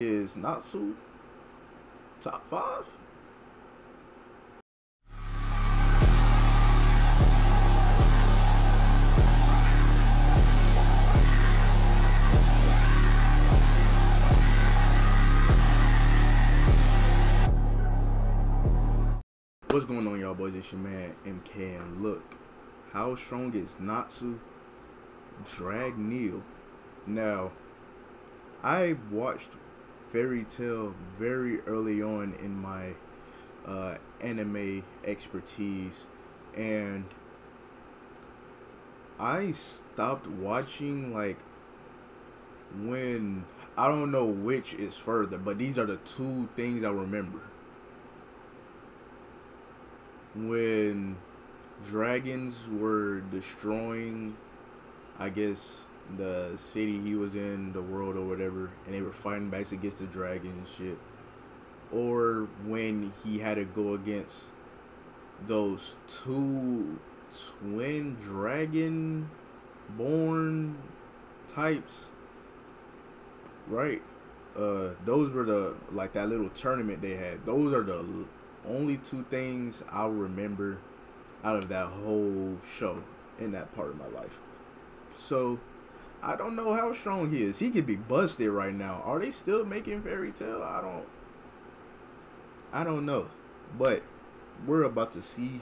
Is Natsu top 5? What's going on, y'all boys? It's your man MK, and look, how strong is Natsu? Dragneel. Now, I watched Fairy Tail very early on in my anime expertise, and I stopped watching like when, I don't know which is further, but these are the two things I remember. When dragons were destroying, I guess, the city he was in, the world or whatever, and they were fighting back against the dragon and shit. Or when he had to go against those two twin dragon born types, right? Those were the, like, that little tournament they had. Those are the only two things I remember out of that whole show in that part of my life. So I don't know how strong he is. He could be busted right now. Are they still making Fairy Tail? I don't know. But we're about to see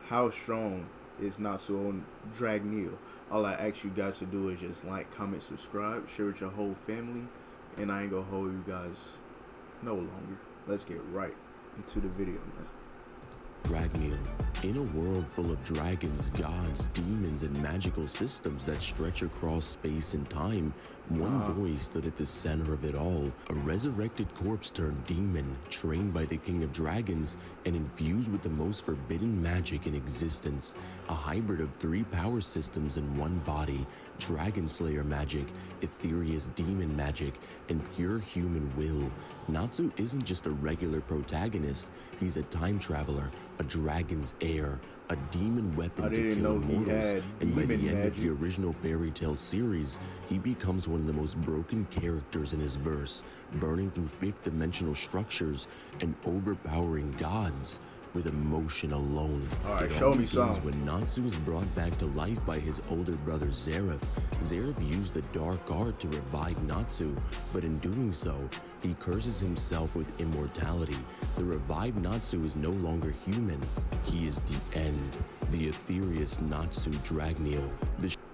how strong is Natsu on Dragneel. All I ask you guys to do is just like, comment, subscribe, share with your whole family, and I ain't gonna hold you guys no longer. Let's get right into the video, man. Dragneel. In a world full of dragons, gods, demons, and magical systems that stretch across space and time, one boy stood at the center of it all, a resurrected corpse turned demon, trained by the king of dragons and infused with the most forbidden magic in existence, a hybrid of 3 power systems in one body: dragon slayer magic, ethereous demon magic, and pure human will. Natsu isn't just a regular protagonist, he's a time traveler, a dragon's heir, a demon weapon to kill immortals, and by the end of the original Fairy Tail series, he becomes one of the most broken characters in his verse, burning through 5th-dimensional structures and overpowering gods with emotion alone. Alright, show me some. When Natsu is brought back to life by his older brother Zeref, Zeref used the dark art to revive Natsu, but in doing so, he curses himself with immortality. The revived Natsu is no longer human. He is the end. The ethereous Natsu Dragneel.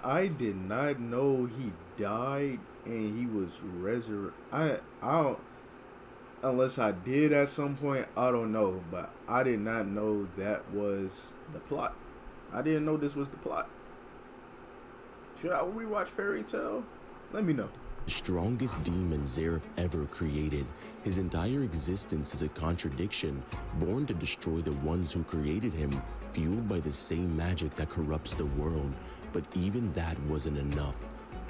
I did not know he died and he was resurrected. I don't, unless I did at some point, I don't know, but I did not know that was the plot. I didn't know this was the plot. Should I rewatch Fairy Tail? Let me know. The strongest demon Zeref ever created. His entire existence is a contradiction, born to destroy the ones who created him, fueled by the same magic that corrupts the world. But even that wasn't enough.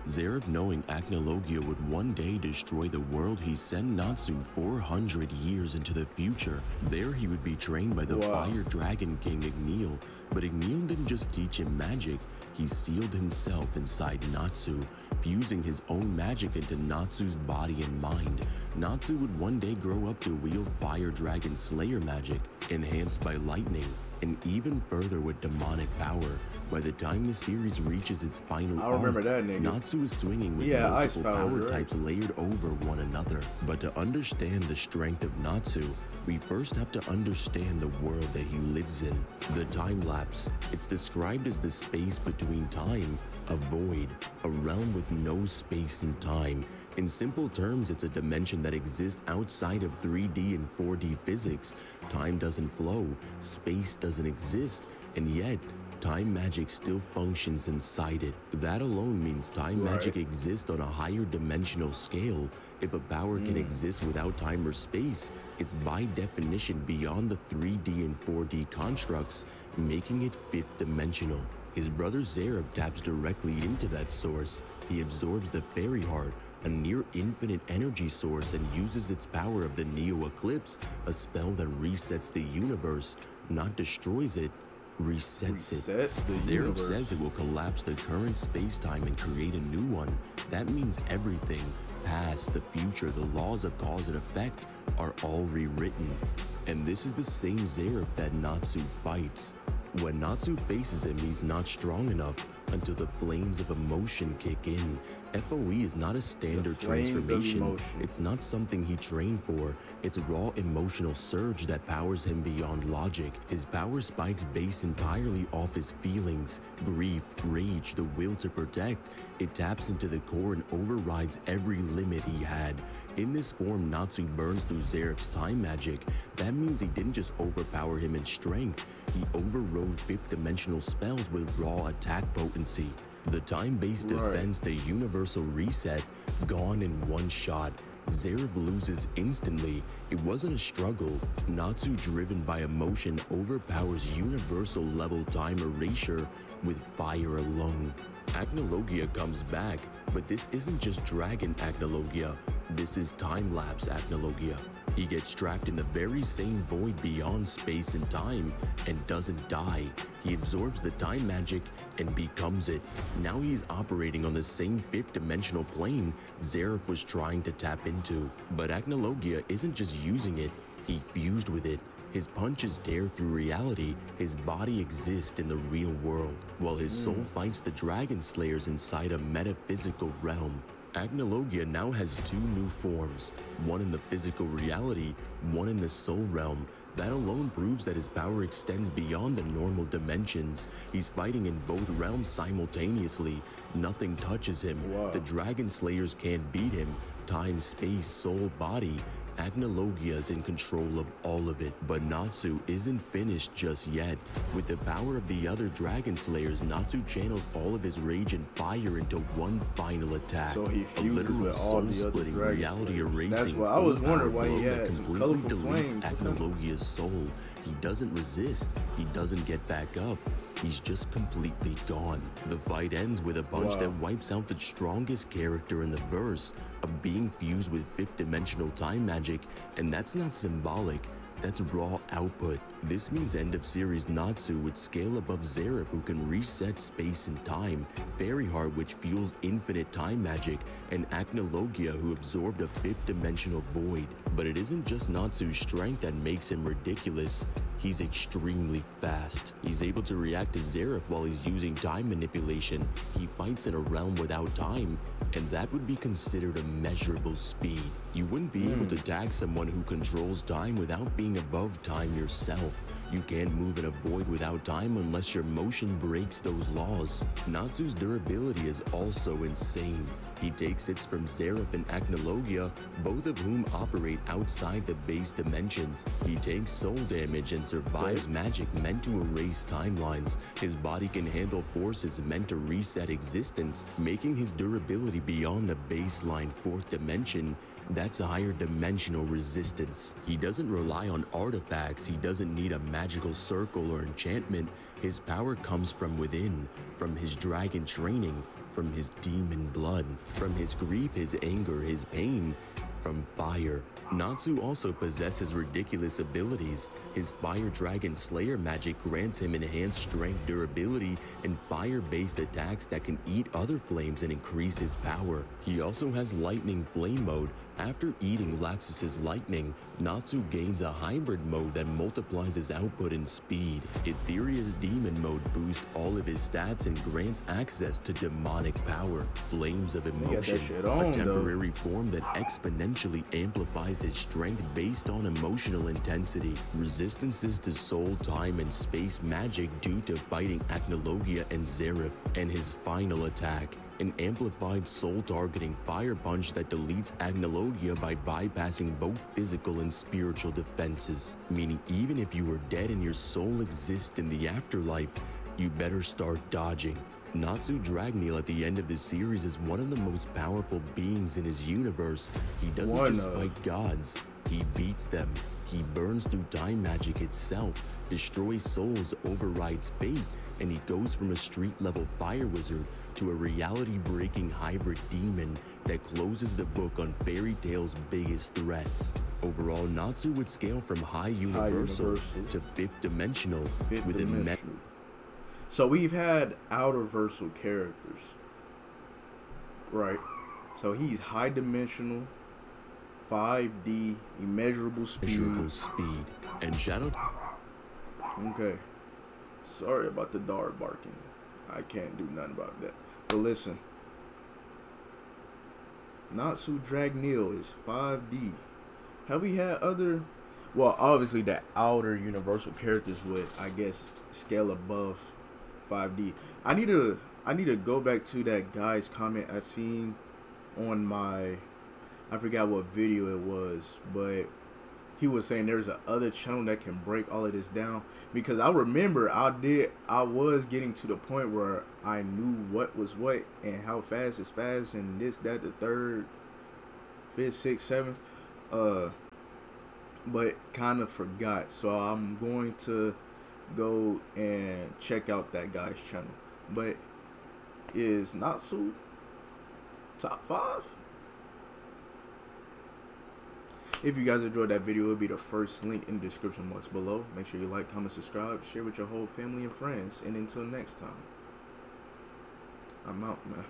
Zeref, knowing Acnologia would one day destroy the world, he sent Natsu 400 years into the future. There he would be trained by the Fire Dragon King Dragneel. But Dragneel didn't just teach him magic, he sealed himself inside Natsu, fusing his own magic into Natsu's body and mind. Natsu would one day grow up to wield Fire Dragon Slayer magic, enhanced by lightning, and even further with demonic power. By the time the series reaches its final arc, Natsu is swinging with multiple power types layered over one another. But to understand the strength of Natsu, we first have to understand the world that he lives in. The time lapse. It's described as the space between time, a void, a realm with no space and time. In simple terms, it's a dimension that exists outside of 3D and 4D physics. Time doesn't flow, space doesn't exist, and yet time magic still functions inside it. That alone means time magic exists on a higher dimensional scale. If a power can exist without time or space, it's by definition beyond the 3D and 4D constructs, making it 5th dimensional. His brother Zeref taps directly into that source. He absorbs the Fairy Heart, a near-infinite energy source, and uses its power of the Neo Eclipse, a spell that resets the universe, not destroys it, resets it. Resets the Zeref universe. says it will collapse the current space-time and create a new one. That means everything, past, the future, the laws of cause and effect, are all rewritten. And this is the same Zeref that Natsu fights. When Natsu faces him, he's not strong enough until the flames of emotion kick in. FOE is not a standard transformation. It's not something he trained for. It's a raw emotional surge that powers him beyond logic. His power spikes based entirely off his feelings, grief, rage, the will to protect. It taps into the core and overrides every limit he had. In this form, Natsu burns through Zeref's time magic. That means he didn't just overpower him in strength, he overrode fifth-dimensional spells with raw attack potency. The time-based defense, the universal reset, gone in one shot. Zeref loses instantly. It wasn't a struggle. Natsu, driven by emotion, overpowers universal level time erasure with fire alone. Acnologia comes back, but this isn't just Dragon Acnologia. This is time-lapse Acnologia. He gets trapped in the very same void beyond space and time and doesn't die. He absorbs the time magic and becomes it. Now he's operating on the same fifth-dimensional plane Zeref was trying to tap into. But Acnologia isn't just using it, he fused with it. His punches tear through reality, his body exists in the real world, while his soul fights the Dragon Slayers inside a metaphysical realm. Acnologia now has two new forms, one in the physical reality, one in the soul realm. That alone proves that his power extends beyond the normal dimensions. He's fighting in both realms simultaneously. Nothing touches him. The Dragon Slayers can't beat him. Time, space, soul, body. Acnologia is in control of all of it, but Natsu isn't finished just yet. With the power of the other Dragon Slayers, Natsu channels all of his rage and fire into one final attack. So he fuses with all the other Dragon reality Slayers. erasing. That's why I was wondering why he that had some completely colorful deletes flames. Acnologia's soul. He doesn't resist. He doesn't get back up. He's just completely gone. The fight ends with a punch that wipes out the strongest character in the verse, a being fused with fifth-dimensional time magic, and that's not symbolic. That's raw output. This means end of series Natsu would scale above Zeref, who can reset space and time, Fairy Heart, which fuels infinite time magic, and Acnologia, who absorbed a fifth-dimensional void. But it isn't just Natsu's strength that makes him ridiculous. He's extremely fast. He's able to react to Zeref while he's using time manipulation. He fights in a realm without time, and that would be considered a measurable speed. You wouldn't be able to tag someone who controls time without being above time yourself. You can't move in a void without time unless your motion breaks those laws. Natsu's durability is also insane. He takes hits from Zeref and Acnologia, both of whom operate outside the base dimensions. He takes soul damage and survives magic meant to erase timelines. His body can handle forces meant to reset existence, making his durability beyond the baseline fourth dimension. That's a higher dimensional resistance. He doesn't rely on artifacts. He doesn't need a magical circle or enchantment. His power comes from within, from his dragon training, from his demon blood, from his grief, his anger, his pain, from fire. Natsu also possesses ridiculous abilities. His Fire Dragon Slayer magic grants him enhanced strength, durability, and fire-based attacks that can eat other flames and increase his power. He also has Lightning Flame mode. After eating Laxus's lightning, Natsu gains a hybrid mode that multiplies his output and speed. Etheria's Demon mode boosts all of his stats and grants access to demonic power. Flames of Emotion, a temporary form that exponentially amplifies his strength based on emotional intensity. Resistances to soul, time, and space magic due to fighting Acnologia and Zeref. And his final attack, an amplified soul-targeting fire punch that deletes Acnologia by bypassing both physical and spiritual defenses, meaning even if you are dead and your soul exists in the afterlife, you better start dodging. Natsu Dragneel at the end of the series is one of the most powerful beings in his universe. He doesn't just fight gods, he beats them. He burns through time magic itself, destroys souls, overrides fate, and he goes from a street-level fire wizard to a reality-breaking hybrid demon that closes the book on Fairy Tail's biggest threats. Overall, Natsu would scale from high universal to fifth dimensional with So we've had outerversal characters, right? So he's high dimensional, 5D, immeasurable Measurable speed. speed, and shadow. Okay. Sorry about the dog barking. I can't do nothing about that. But listen. Natsu Dragneel is 5D. Have we had other... Well, obviously the outer universal characters would, I guess, scale above 5D. I need to go back to that guy's comment I seen on my... I forgot what video it was, but he was saying there's a other channel that can break all of this down, because I remember I was getting to the point where I knew what was what and how fast is fast and this, that, the third, fifth, sixth, seventh, but kind of forgot. So I'm going to go and check out that guy's channel. But is Natsu top 5? If you guys enjoyed that video, it'll be the first link in the description box below. Make sure you like, comment, subscribe, share with your whole family and friends. And until next time, I'm out, man.